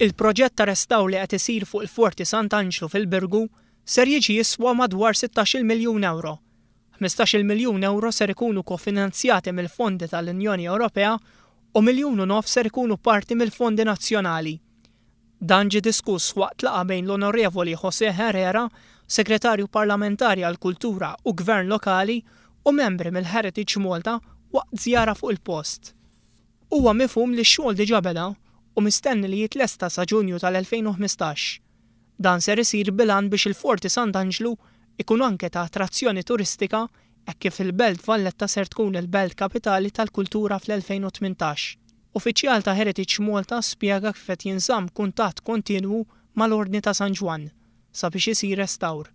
Il-proġett ta' restawr li qed isir fuq il-Forti Sant'Angelo fil-Birgu ser jiġi jiswa madwar 16 miljun euro. 15 miljun euro ser ikunu kofinanzjati mill-fondi tal-Unjoni Ewropea u 1.5 miljun ser ikunu parti mill-fondi nazzjonali. Dan ġie diskuss waqt laqgħa bejn l-Onorevoli José Herrera, Segretarju Parlamentari għall-Kultura u Gvern Lokali u membri mill-Heritage Malta waqt żjara fuq il-post. Huwa mifhum li x-xogħol diġà beda u mistenni li jitlesta sa Ġunju tal-2015. Dan ser isir bilan biex il-Forti Sant'Angelo ikun anke ta' attrazzjoni turistika hekk kif il-Belt Valletta ser tkun il-Belt Kapitali tal-Kultura fl-2018. Uffiċjal ta' Heritage Malta spjega kif qed jinżamm kuntatt kontinwu mal-Ordni ta' San Ġwan sabiex isir restawr.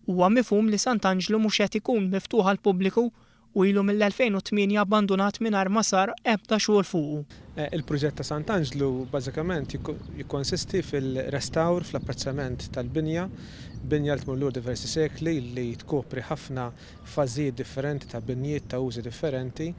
Huwa mifhum li Sant'Angelo mhux qed ikun miftuħ għall-pubbliku u ilu mill-2008 abbandonat mingħajr ma sar ebda xogħol fuqu. Il-proġett ta' Sant'Angelo bażikament jikkonsisti fil-restawr fl-apprezzament tal-binja, binja li tmur diversi sekli li tkopri ħafna fażijiet differenti ta' binjiet ta' użi differenti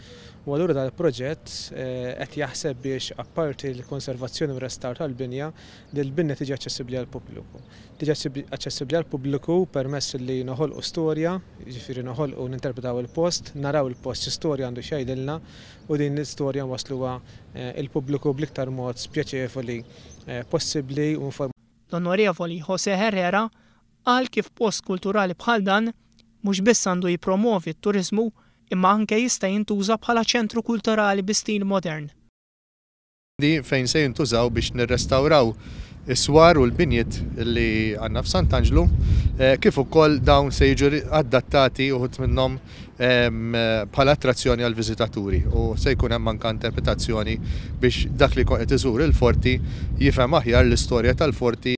u allura dal-proġett qed jaħseb biex apparti l-konservazzjoni u restawr tal-binja li l-binja tiġi aċċessibbli għall-pubbliku. Tiġi aċċessibbli għall-pubbliku permess li noħolqu storja, jiġifieri noħolqu ninterpretaw il-post, naraw il-post x'istorja għandu x'jgħidilna u din l-istorja wasluha il-pubbliku bl-iktar mod spjaċevoli possibbli u L-Onorevoli José Herrera qal kif post kulturali bħal dan mhux biss għandu jippromovi t-turiżmu imma anke jista' jintuża bħala ċentru kulturali bi stil modern. Fejn se jintużaw biex nirrestawraw is-swar u l-binjiet li għandna f'Sant'Angelo, kif ukoll dawn se jiġu adattati uħud minnhom bħala attrazzjoni għall viżitaturi u se jkun hemm anke interpretazzjoni biex dak li qed iżur il-forti jifhem aħjar l-istorja tal-forti.